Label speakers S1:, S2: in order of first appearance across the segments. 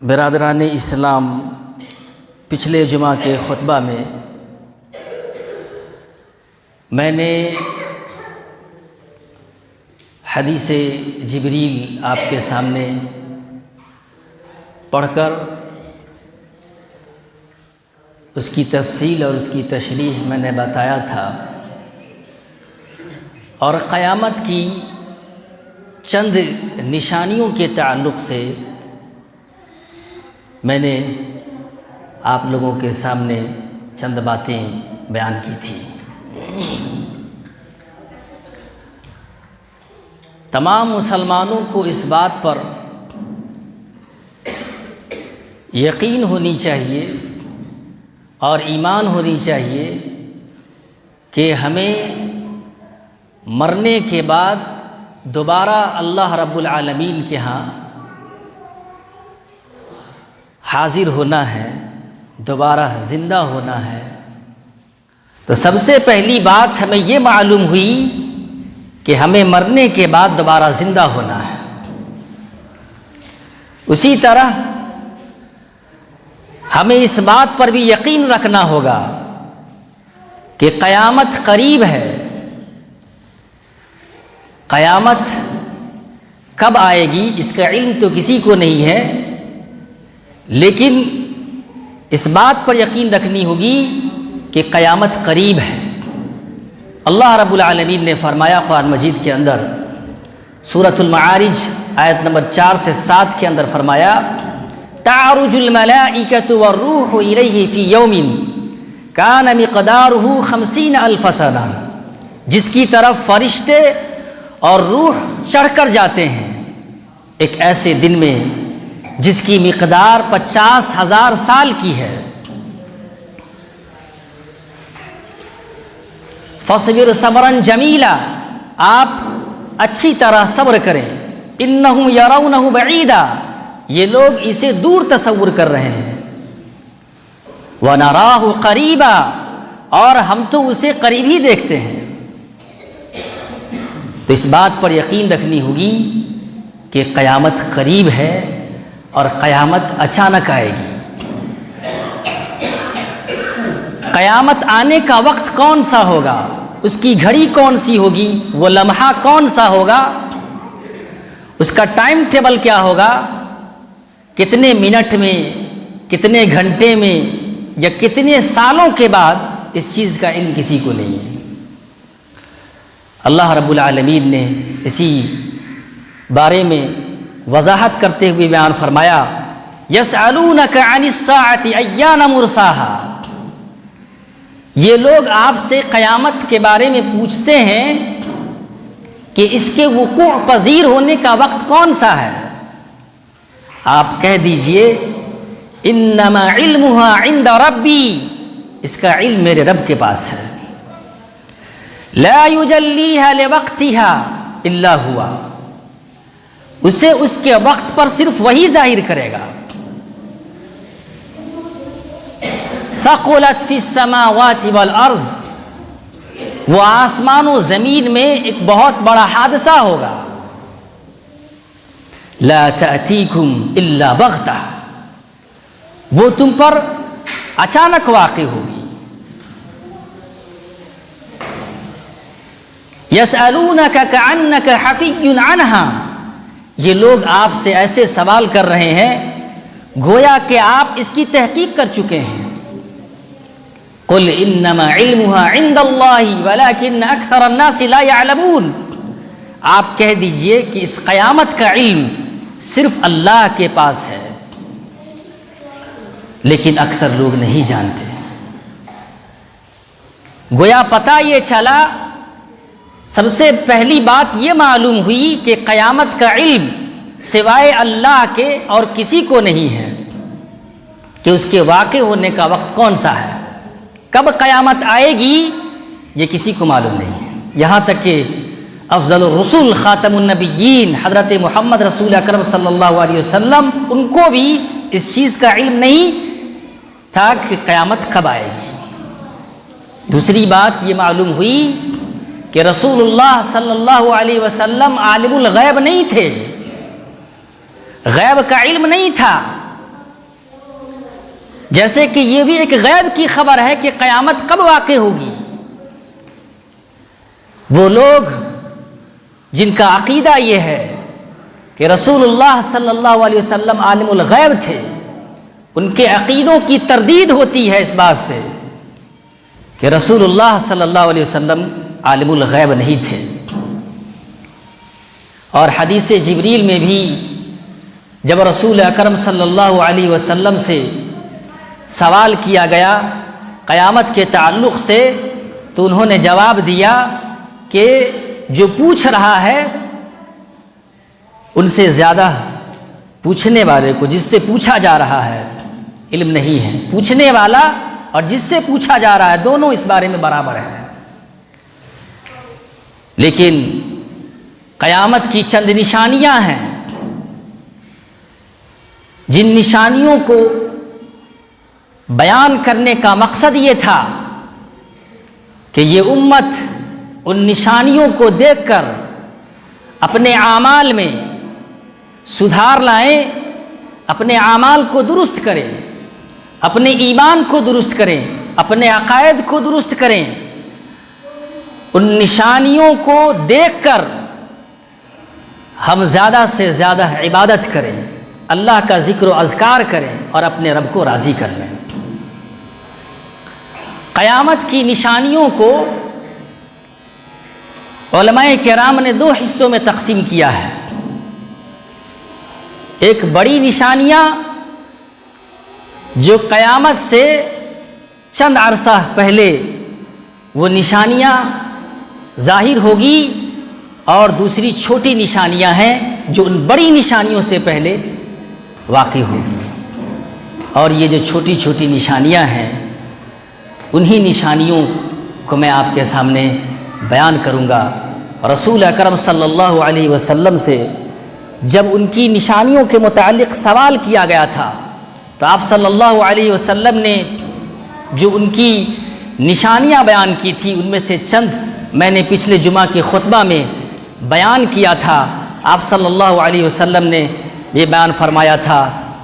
S1: برادران اسلام، پچھلے جمعہ کے خطبہ میں نے حدیث جبریل آپ کے سامنے پڑھ کر اس کی تفصیل اور اس کی تشریح میں نے بتایا تھا، اور قیامت کی چند نشانیوں کے تعلق سے میں نے آپ لوگوں کے سامنے چند باتیں بیان کی تھی۔ تمام مسلمانوں کو اس بات پر یقین ہونی چاہیے اور ایمان ہونی چاہیے کہ ہمیں مرنے کے بعد دوبارہ اللہ رب العالمین کے ہاں حاضر ہونا ہے، دوبارہ زندہ ہونا ہے۔ تو سب سے پہلی بات ہمیں یہ معلوم ہوئی کہ ہمیں مرنے کے بعد دوبارہ زندہ ہونا ہے۔ اسی طرح ہمیں اس بات پر بھی یقین رکھنا ہوگا کہ قیامت قریب ہے۔ قیامت کب آئے گی اس کا علم تو کسی کو نہیں ہے، لیکن اس بات پر یقین رکھنی ہوگی کہ قیامت قریب ہے۔ اللہ رب العالمین نے فرمایا قرآن مجید کے اندر، سورۃ المعارج آیت نمبر 4 سے 7 کے اندر فرمایا، تعرج الملائکۃ والروح الیہ فی یوم کان مقدارہ 50,000 سنہ، جس کی طرف فرشتے اور روح چڑھ کر جاتے ہیں ایک ایسے دن میں جس کی مقدار 50,000 سال کی ہے۔ فاصبر صبرا جمیلا، آپ اچھی طرح صبر کریں۔ انہم یرونہ بعیدا، یہ لوگ اسے دور تصور کر رہے ہیں۔ ونراہ قریبا، اور ہم تو اسے قریب ہی دیکھتے ہیں۔ تو اس بات پر یقین رکھنی ہوگی کہ قیامت قریب ہے اور قیامت اچانک آئے گی۔ قیامت آنے کا وقت کون سا ہوگا، اس کی گھڑی کون سی ہوگی، وہ لمحہ کون سا ہوگا، اس کا ٹائم ٹیبل کیا ہوگا، کتنے منٹ میں، کتنے گھنٹے میں یا کتنے سالوں کے بعد، اس چیز کا علم کسی کو نہیں ہے۔ اللہ رب العالمین نے اسی بارے میں وضاحت کرتے ہوئے بیان فرمایا، یسألونک عن الساعۃ ایان مرساہا، یہ لوگ آپ سے قیامت کے بارے میں پوچھتے ہیں کہ اس کے وقوع پذیر ہونے کا وقت کون سا ہے۔ آپ کہہ دیجئے انما علمها عند ربی، اس کا علم میرے رب کے پاس ہے۔ لا یجلیها لوقتها الا هو، اسے اس کے وقت پر صرف وہی ظاہر کرے گا۔ ثقلت فی السماوات والارض، وہ آسمان و زمین میں ایک بہت بڑا حادثہ ہوگا۔ لا تأتیکم الا بغتہ، وہ تم پر اچانک واقع ہوگی۔ یسألونک کأنک حفی عنہا، یہ لوگ آپ سے ایسے سوال کر رہے ہیں گویا کہ آپ اس کی تحقیق کر چکے ہیں۔ قل انما علمها عند اللہ ولکن اکثر الناس لا يعلمون، آپ کہہ دیجئے کہ اس قیامت کا علم صرف اللہ کے پاس ہے، لیکن اکثر لوگ نہیں جانتے۔ گویا پتہ یہ چلا، سب سے پہلی بات یہ معلوم ہوئی کہ قیامت کا علم سوائے اللہ کے اور کسی کو نہیں ہے، کہ اس کے واقع ہونے کا وقت کون سا ہے، کب قیامت آئے گی یہ کسی کو معلوم نہیں ہے۔ یہاں تک کہ افضل الرسول خاتم النبیین حضرت محمد رسول اکرم صلی اللہ علیہ وسلم، ان کو بھی اس چیز کا علم نہیں تھا کہ قیامت کب آئے گی۔ دوسری بات یہ معلوم ہوئی کہ رسول اللہ صلی اللہ علیہ وسلم عالم الغیب نہیں تھے، غیب کا علم نہیں تھا، جیسے کہ یہ بھی ایک غیب کی خبر ہے کہ قیامت کب واقع ہوگی۔ وہ لوگ جن کا عقیدہ یہ ہے کہ رسول اللہ صلی اللہ علیہ وسلم عالم الغیب تھے، ان کے عقیدوں کی تردید ہوتی ہے اس بات سے کہ رسول اللہ صلی اللہ علیہ وسلم عالم الغیب نہیں تھے۔ اور حدیث جبریل میں بھی جب رسول اکرم صلی اللہ علیہ وسلم سے سوال کیا گیا قیامت کے تعلق سے، تو انہوں نے جواب دیا کہ جو پوچھ رہا ہے ان سے زیادہ پوچھنے والے کو، جس سے پوچھا جا رہا ہے، علم نہیں ہے۔ پوچھنے والا اور جس سے پوچھا جا رہا ہے دونوں اس بارے میں برابر ہیں۔ لیکن قیامت کی چند نشانیاں ہیں، جن نشانیوں کو بیان کرنے کا مقصد یہ تھا کہ یہ امت ان نشانیوں کو دیکھ کر اپنے اعمال میں سدھار لائیں، اپنے اعمال کو درست کریں، اپنے ایمان کو درست کریں، اپنے عقائد کو درست کریں۔ ان نشانیوں کو دیکھ کر ہم زیادہ سے زیادہ عبادت کریں، اللہ کا ذکر و اذکار کریں اور اپنے رب کو راضی کر لیں۔ قیامت کی نشانیوں کو علماء کرام نے دو حصوں میں تقسیم کیا ہے۔ ایک بڑی نشانیاں جو قیامت سے چند عرصہ پہلے وہ نشانیاں ظاہر ہوگی، اور دوسری چھوٹی نشانیاں ہیں جو ان بڑی نشانیوں سے پہلے واقع ہوگی۔ اور یہ جو چھوٹی چھوٹی نشانیاں ہیں انہی نشانیوں کو میں آپ کے سامنے بیان کروں گا۔ رسول اکرم صلی اللہ علیہ وسلم سے جب ان کی نشانیوں کے متعلق سوال کیا گیا تھا تو آپ صلی اللہ علیہ وسلم نے جو ان کی نشانیاں بیان کی تھی ان میں سے چند میں نے پچھلے جمعہ کے خطبہ میں بیان کیا تھا۔ آپ صلی اللہ علیہ وسلم نے یہ بیان فرمایا تھا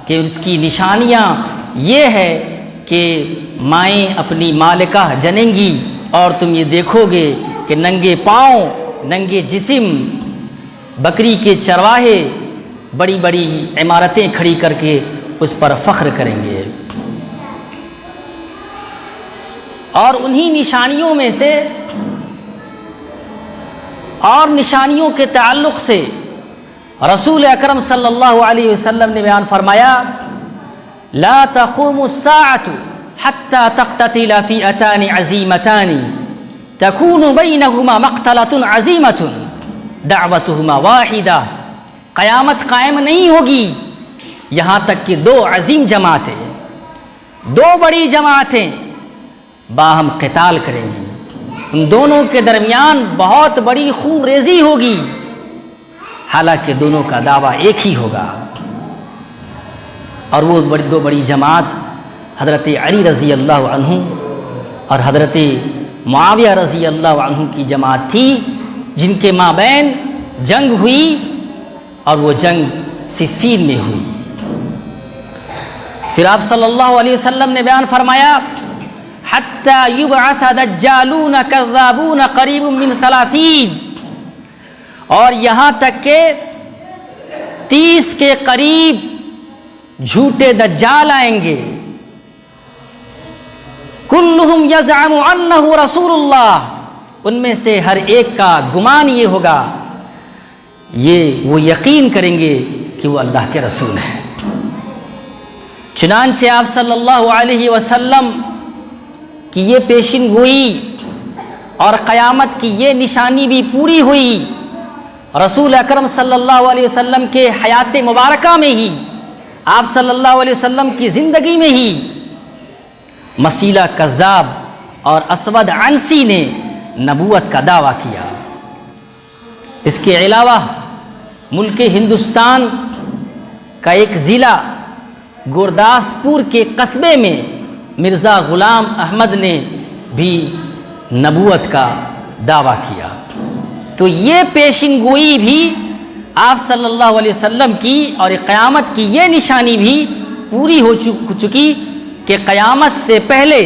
S1: کہ اس کی نشانیاں یہ ہے کہ مائیں اپنی مالکہ جنیں گی اور تم یہ دیکھو گے کہ ننگے پاؤں، ننگے جسم بکری کے چرواہے بڑی بڑی عمارتیں کھڑی کر کے اس پر فخر کریں گے۔ اور انہی نشانیوں میں سے اور نشانیوں کے تعلق سے رسول اکرم صلی اللہ علیہ وسلم نے بیان فرمایا لا تقوم الساعة حتى تقتتل فئتان عظیمتان تكون بینہما مقتلة عظیمة دعوتہما واحدہ۔ قیامت قائم نہیں ہوگی یہاں تک کہ دو عظیم جماعتیں، دو بڑی جماعتیں باہم قتال کریں گی، ان دونوں کے درمیان بہت بڑی خون ریزی ہوگی، حالانکہ دونوں کا دعویٰ ایک ہی ہوگا۔ اور وہ دو بڑی جماعت حضرت علی رضی اللہ عنہ اور حضرت معاویہ رضی اللہ عنہ کی جماعت تھی، جن کے مابین جنگ ہوئی اور وہ جنگ صفین میں ہوئی۔ پھر آپ صلی اللہ علیہ وسلم نے بیان فرمایا حتی یبعث دجالون کذابون قریب من 30، اور یہاں تک کہ 30 کے قریب جھوٹے دجال آئیں گے، کلہم یزعم انہ رسول اللہ، ان میں سے ہر ایک کا گمان یہ ہوگا، یہ وہ یقین کریں گے کہ وہ اللہ کے رسول ہیں۔ چنانچہ آپ صلی اللہ علیہ وسلم کی یہ پیشن گوئی اور قیامت کی یہ نشانی بھی پوری ہوئی رسول اکرم صلی اللہ علیہ وسلم کے حیات مبارکہ میں ہی، آپ صلی اللہ علیہ وسلم کی زندگی میں ہی۔ مسیلہ کذاب اور اسود عنسی نے نبوت کا دعویٰ کیا۔ اس کے علاوہ ملک ہندوستان کا ایک ضلع گورداسپور کے قصبے میں مرزا غلام احمد نے بھی نبوت کا دعویٰ کیا۔ تو یہ پیشن گوئی بھی آپ صلی اللہ علیہ وسلم کی اور قیامت کی یہ نشانی بھی پوری ہو چکی کہ قیامت سے پہلے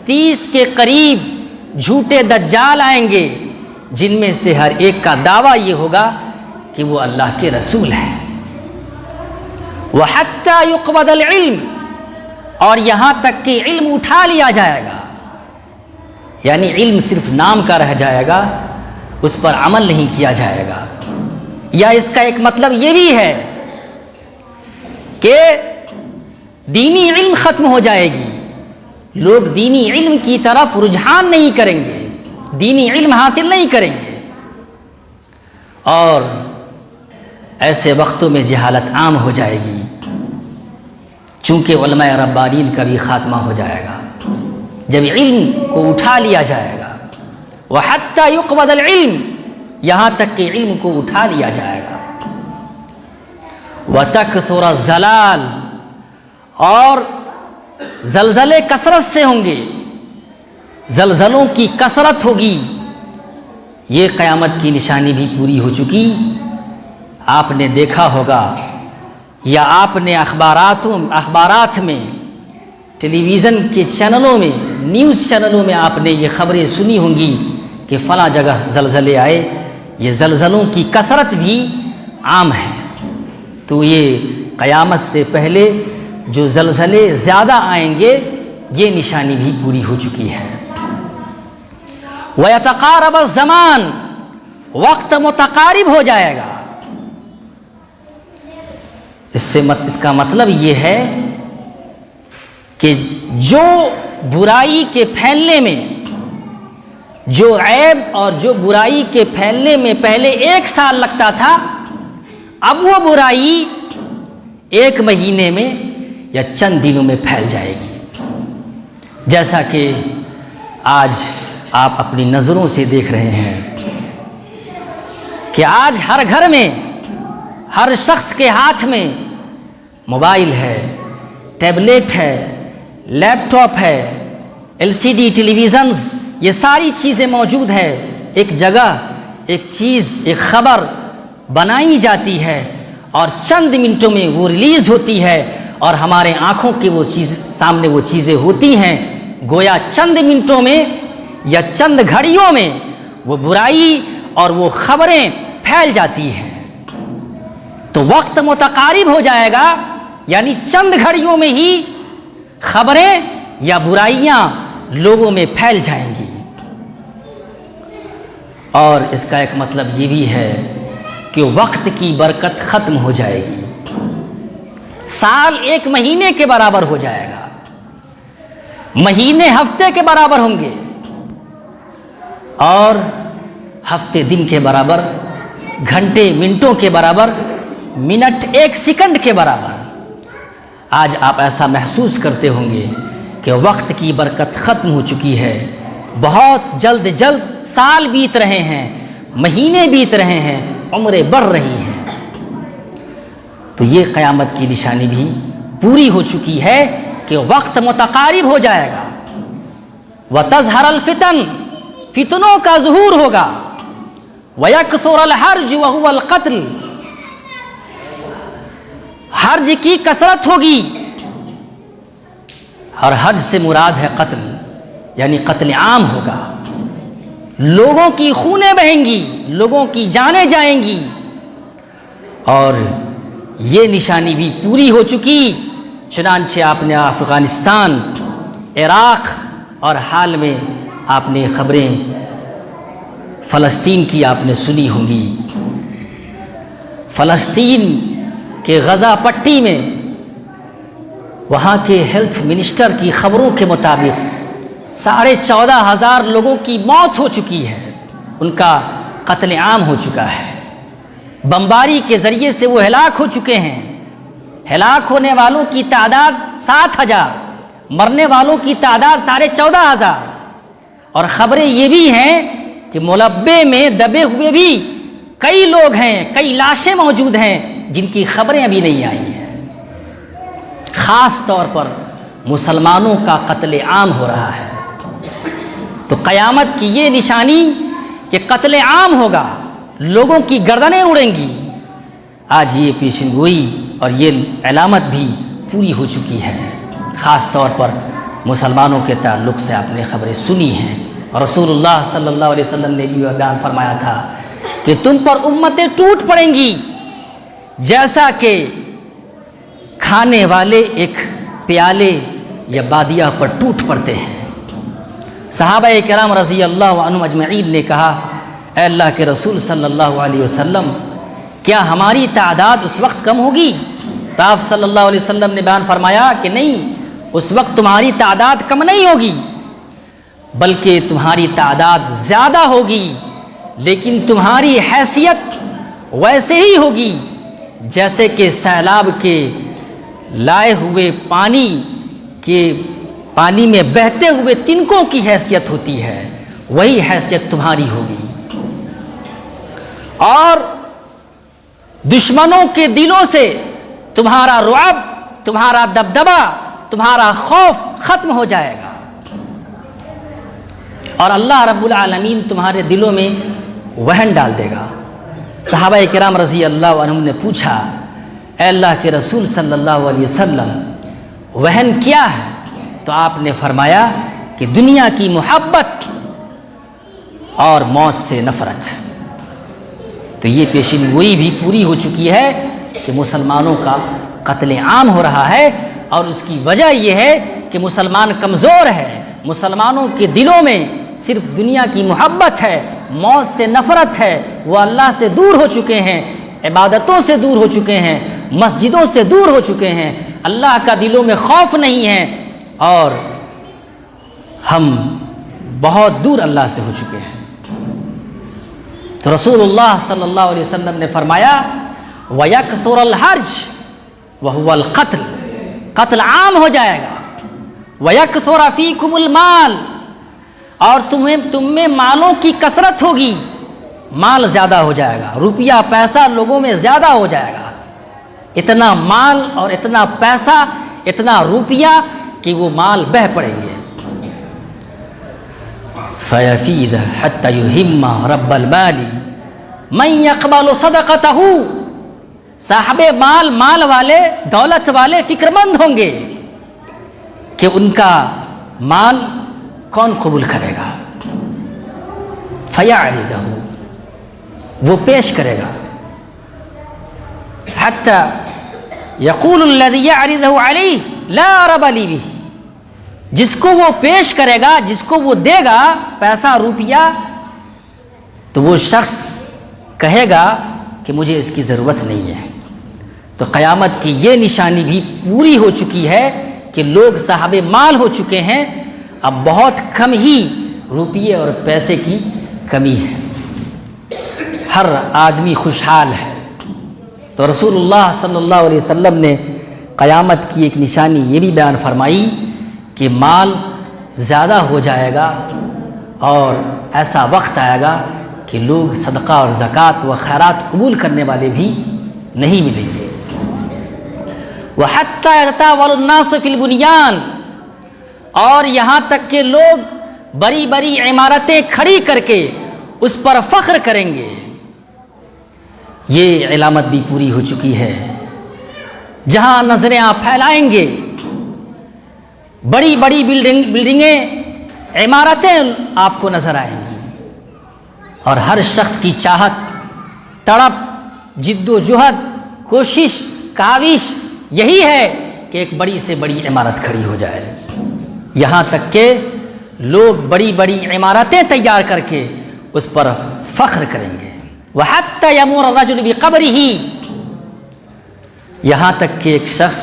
S1: 30 کے قریب جھوٹے دجال آئیں گے، جن میں سے ہر ایک کا دعویٰ یہ ہوگا کہ وہ اللہ کے رسول ہیں۔ وَحَتَّى يُقْبَضَ الْعِلْمِ، اور یہاں تک کہ علم اٹھا لیا جائے گا، یعنی علم صرف نام کا رہ جائے گا، اس پر عمل نہیں کیا جائے گا۔ یا اس کا ایک مطلب یہ بھی ہے کہ دینی علم ختم ہو جائے گی، لوگ دینی علم کی طرف رجحان نہیں کریں گے، دینی علم حاصل نہیں کریں گے، اور ایسے وقتوں میں جہالت عام ہو جائے گی، چونکہ علماء ربانین کا بھی خاتمہ ہو جائے گا جب علم کو اٹھا لیا جائے گا۔ وَحَتَّى يُقْبَضَ الْعِلْمِ، یہاں تک کہ علم کو اٹھا لیا جائے گا۔ وَتَكْثُرَ الزَّلَالِ، اور زلزلے کثرت سے ہوں گے، زلزلوں کی کثرت ہوگی۔ یہ قیامت کی نشانی بھی پوری ہو چکی۔ آپ نے دیکھا ہوگا یا آپ نے اخبارات میں، ٹیلی ویژن کے چینلوں میں، نیوز چینلوں میں آپ نے یہ خبریں سنی ہوں گی کہ فلاں جگہ زلزلے آئے۔ یہ زلزلوں کی کثرت بھی عام ہے، تو یہ قیامت سے پہلے جو زلزلے زیادہ آئیں گے یہ نشانی بھی پوری ہو چکی ہے۔ وَيَتَقَارَبَ الزَّمَانُ، وقت متقارب ہو جائے گا۔ اس کا مطلب یہ ہے کہ جو برائی کے پھیلنے میں، جو عیب اور جو برائی کے پھیلنے میں پہلے 1 سال لگتا تھا، اب وہ برائی 1 مہینے میں یا چند دنوں میں پھیل جائے گی، جیسا کہ آج آپ اپنی نظروں سے دیکھ رہے ہیں کہ آج ہر گھر میں، ہر شخص کے ہاتھ میں موبائل ہے، ٹیبلیٹ ہے، لیپ ٹاپ ہے، LCD ٹیلی ویژنز، یہ ساری چیزیں موجود ہے۔ ایک جگہ ایک چیز، ایک خبر بنائی جاتی ہے اور چند منٹوں میں وہ ریلیز ہوتی ہے، اور ہمارے آنکھوں کے سامنے وہ چیزیں ہوتی ہیں، گویا چند منٹوں میں یا چند گھڑیوں میں وہ برائی اور وہ خبریں پھیل جاتی ہیں۔ تو وقت متقارب ہو جائے گا، یعنی چند گھڑیوں میں ہی خبریں یا برائیاں لوگوں میں پھیل جائیں گی۔ اور اس کا ایک مطلب یہ بھی ہے کہ وقت کی برکت ختم ہو جائے گی، سال 1 مہینے کے برابر ہو جائے گا، مہینے ہفتے کے برابر ہوں گے، اور ہفتے دن کے برابر، گھنٹے منٹوں کے برابر، منٹ 1 سیکنڈ کے برابر۔ آج آپ ایسا محسوس کرتے ہوں گے کہ وقت کی برکت ختم ہو چکی ہے، بہت جلد سال بیت رہے ہیں، مہینے بیت رہے ہیں، عمریں بڑھ رہی ہیں۔ تو یہ قیامت کی نشانی بھی پوری ہو چکی ہے کہ وقت متقارب ہو جائے گا۔ وَتَظْهَرَ الْفِتَنُ، فتنوں کا ظہور ہوگا۔ وَيَكْثُرَ الْحَرْجُ وَهُوَ الْقَتْلُ، حرج کی کثرت ہوگی، اور حرج سے مراد ہے قتل، یعنی قتل عام ہوگا، لوگوں کی خونیں بہیں گی، لوگوں کی جانیں جائیں گی، اور یہ نشانی بھی پوری ہو چکی۔ چنانچہ آپ نے افغانستان، عراق اور حال میں آپ نے خبریں فلسطین کی آپ نے سنی ہوں گی۔ فلسطین کے غزہ پٹی میں وہاں کے ہیلتھ منسٹر کی خبروں کے مطابق 14,500 لوگوں کی موت ہو چکی ہے، ان کا قتل عام ہو چکا ہے، بمباری کے ذریعے سے وہ ہلاک ہو چکے ہیں۔ ہلاک ہونے والوں کی تعداد 7,000، مرنے والوں کی تعداد 14,500، اور خبریں یہ بھی ہیں کہ ملبے میں دبے ہوئے بھی کئی لوگ ہیں، کئی لاشیں موجود ہیں جن کی خبریں ابھی نہیں آئی ہیں۔ خاص طور پر مسلمانوں کا قتل عام ہو رہا ہے۔ تو قیامت کی یہ نشانی کہ قتل عام ہوگا، لوگوں کی گردنیں اڑیں گی، آج یہ پیشن گوئی اور یہ علامت بھی پوری ہو چکی ہے۔ خاص طور پر مسلمانوں کے تعلق سے آپ نے خبریں سنی ہیں، اور رسول اللہ صلی اللہ علیہ وسلم نے بھی بیان فرمایا تھا کہ تم پر امتیں ٹوٹ پڑیں گی جیسا کہ کھانے والے ایک پیالے یا بادیہ پر ٹوٹ پڑتے ہیں۔ صحابہ کرام رضی اللہ عنہم اجمعین نے کہا، اے اللہ کے رسول صلی اللہ علیہ وسلم، کیا ہماری تعداد اس وقت کم ہوگی؟ تو آپ صلی اللہ علیہ وسلم نے بیان فرمایا کہ نہیں، اس وقت تمہاری تعداد کم نہیں ہوگی، بلکہ تمہاری تعداد زیادہ ہوگی، لیکن تمہاری حیثیت ویسے ہی ہوگی جیسے کہ سیلاب کے لائے ہوئے پانی میں بہتے ہوئے تنکوں کی حیثیت ہوتی ہے، وہی حیثیت تمہاری ہوگی، اور دشمنوں کے دلوں سے تمہارا رعب، تمہارا دبدبہ، تمہارا خوف ختم ہو جائے گا، اور اللہ رب العالمین تمہارے دلوں میں وہن ڈال دے گا۔ صحابہ کرام رضی اللہ عنہم نے پوچھا، اے اللہ کے رسول صلی اللہ علیہ وسلم، وہن کیا ہے؟ تو آپ نے فرمایا کہ دنیا کی محبت اور موت سے نفرت۔ تو یہ پیشین گوئی بھی پوری ہو چکی ہے کہ مسلمانوں کا قتل عام ہو رہا ہے، اور اس کی وجہ یہ ہے کہ مسلمان کمزور ہے، مسلمانوں کے دلوں میں صرف دنیا کی محبت ہے، موت سے نفرت ہے، وہ اللہ سے دور ہو چکے ہیں، عبادتوں سے دور ہو چکے ہیں، مسجدوں سے دور ہو چکے ہیں، اللہ کا دلوں میں خوف نہیں ہے، اور ہم بہت دور اللہ سے ہو چکے ہیں۔ تو رسول اللہ صلی اللہ علیہ وسلم نے فرمایا، وَيَكْثُرَ الْحَرْجُ وَهُوَ الْقَتْلُ، قتل عام ہو جائے گا، وَيَكْثُرَ فِيكُمُ الْمَالُ، اور تم میں مالوں کی کثرت ہوگی، مال زیادہ ہو جائے گا، روپیہ پیسہ لوگوں میں زیادہ ہو جائے گا، اتنا مال اور اتنا پیسہ، اتنا روپیہ کہ وہ مال بہہ پڑیں گے۔ فَيَفِيدَ حَتَّى يُهِمَّ رَبَّ الْمَالِ مَنْ يَقْبَلُ صَدَقَتَهُ، صاحب مال والے، دولت والے فکر مند ہوں گے کہ ان کا مال کون قبول کرے گا۔ فَيَعْرِضَهُ، وہ پیش کرے گا، حَتَّى يَقُولُ الَّذِي يَعْرِضَهُ عَلَيْهِ لَا رَبَ لِي بِهِ، جس کو وہ پیش کرے گا، جس کو وہ دے گا پیسہ روپیہ، تو وہ شخص کہے گا کہ مجھے اس کی ضرورت نہیں ہے۔ تو قیامت کی یہ نشانی بھی پوری ہو چکی ہے کہ لوگ صاحب مال ہو چکے ہیں، اب بہت کم ہی روپیے اور پیسے کی کمی ہے، ہر آدمی خوشحال ہے۔ تو رسول اللہ صلی اللہ علیہ وسلم نے قیامت کی ایک نشانی یہ بھی بیان فرمائی کہ مال زیادہ ہو جائے گا، اور ایسا وقت آئے گا کہ لوگ صدقہ اور زکوٰۃ و خیرات قبول کرنے والے بھی نہیں ملیں گے۔ وَحَتَّى يَتَطَاوَلُ النَّاسُ فِي الْبُنْيَانِ، اور یہاں تک کہ لوگ بڑی بڑی عمارتیں کھڑی کر کے اس پر فخر کریں گے۔ یہ علامت بھی پوری ہو چکی ہے، جہاں نظریں آپ پھیلائیں گے، بڑی بڑی بلڈنگیں، عمارتیں آپ کو نظر آئیں گی، اور ہر شخص کی چاہت، تڑپ، جد و جہد، کوشش، کاوش یہی ہے کہ ایک بڑی سے بڑی عمارت کھڑی ہو جائے، یہاں تک کہ لوگ بڑی بڑی عمارتیں تیار کر کے اس پر فخر کریں گے۔ وَحَتَّى يَمُرَّ الرَّجُلُ بِقَبْرِهِ، یہاں تک کہ ایک شخص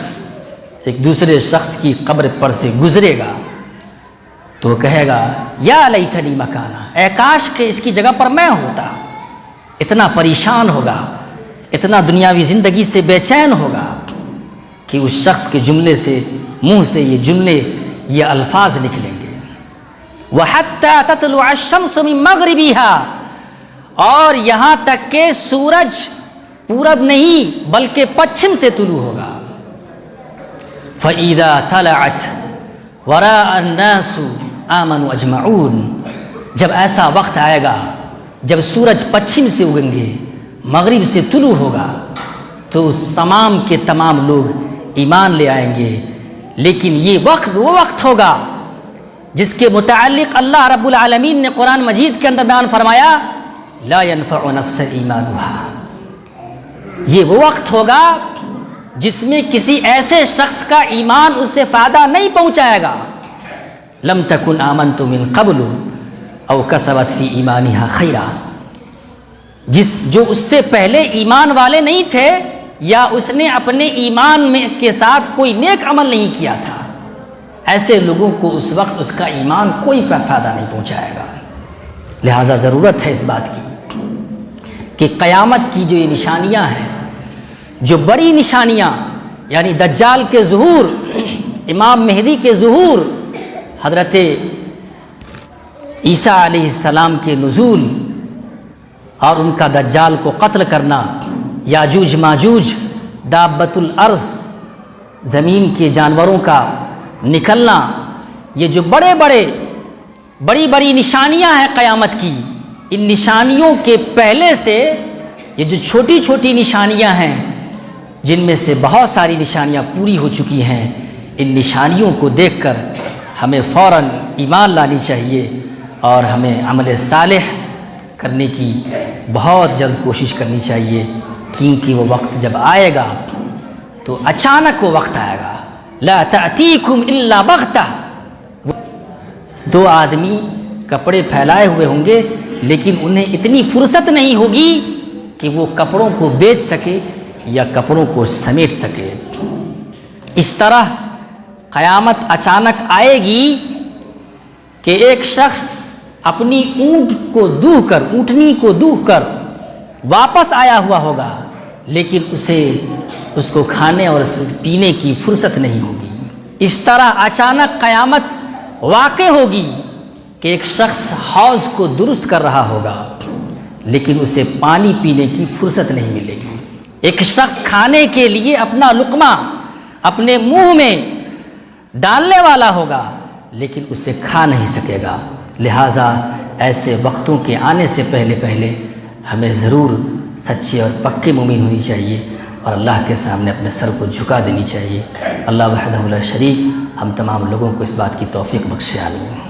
S1: ایک دوسرے شخص کی قبر پر سے گزرے گا تو وہ کہے گا، یا لیتنی مکانا، اے کاش کہ اس کی جگہ پر میں ہوتا۔ اتنا پریشان ہوگا، اتنا دنیاوی زندگی سے بے چین ہوگا کہ اس شخص کے جملے سے، منہ سے یہ جملے، یہ الفاظ نکلیں گے۔ وَحَتَّى تَطْلُعَ الشَّمْسُ مِن مَغْرِبِهَا، اور یہاں تک کہ سورج پورب نہیں بلکہ پچھم سے طلوع ہوگا۔ فَإِذَا طَلَعَتْ وَرَاءَ النَّاسُ آمَنُوا أَجْمَعُونَ، جب ایسا وقت آئے گا جب سورج پچھم سے اگیں گے، مغرب سے طلوع ہوگا، تو تمام کے تمام لوگ ایمان لے آئیں گے، لیکن یہ وقت وہ وقت ہوگا جس کے متعلق اللہ رب العالمین نے قرآن مجید کے اندر بیان فرمایا لا ينفع نفسا ایمانها، یہ وہ وقت ہوگا جس میں کسی ایسے شخص کا ایمان اس سے فائدہ نہیں پہنچائے گا لم تکن آمنت من قبل او کسبت فی ایمانها خیرا، جو اس سے پہلے ایمان والے نہیں تھے یا اس نے اپنے ایمان میں کے ساتھ کوئی نیک عمل نہیں کیا تھا، ایسے لوگوں کو اس وقت اس کا ایمان کوئی فائدہ نہیں پہنچائے گا۔ لہٰذا ضرورت ہے اس بات کی کہ قیامت کی جو یہ نشانیاں ہیں، جو بڑی نشانیاں، یعنی دجال کے ظہور، امام مہدی کے ظہور، حضرت عیسیٰ علیہ السلام کے نزول اور ان کا دجال کو قتل کرنا، یاجوج ماجوج، دابۃ الارض، زمین کے جانوروں کا نکلنا، یہ جو بڑی بڑی نشانیاں ہیں قیامت کی، ان نشانیوں کے پہلے سے یہ جو چھوٹی چھوٹی نشانیاں ہیں جن میں سے بہت ساری نشانیاں پوری ہو چکی ہیں، ان نشانیوں کو دیکھ کر ہمیں فوراً ایمان لانی چاہیے اور ہمیں عمل صالح کرنے کی بہت جلد کوشش کرنی چاہیے، کیونکہ وہ وقت جب آئے گا تو اچانک وہ وقت آئے گا، لا تأتیکم الا بغتہ، دو آدمی کپڑے پھیلائے ہوئے ہوں گے لیکن انہیں اتنی فرصت نہیں ہوگی کہ وہ کپڑوں کو بیچ سکے یا کپڑوں کو سمیٹ سکے۔ اس طرح قیامت اچانک آئے گی کہ ایک شخص اپنی اونٹنی کو دوہ کر واپس آیا ہوا ہوگا، لیکن اس کو کھانے اور پینے کی فرصت نہیں ہوگی۔ اس طرح اچانک قیامت واقع ہوگی کہ ایک شخص حوض کو درست کر رہا ہوگا لیکن اسے پانی پینے کی فرصت نہیں ملے گی۔ ایک شخص کھانے کے لیے اپنا لقمہ اپنے منہ میں ڈالنے والا ہوگا لیکن اسے کھا نہیں سکے گا۔ لہٰذا ایسے وقتوں کے آنے سے پہلے ہمیں ضرور سچے اور پکے مومن ہونی چاہیے اور اللہ کے سامنے اپنے سر کو جھکا دینی چاہیے۔ اللہ وحدہ لا شریک ہم تمام لوگوں کو اس بات کی توفیق بخشے، آمین۔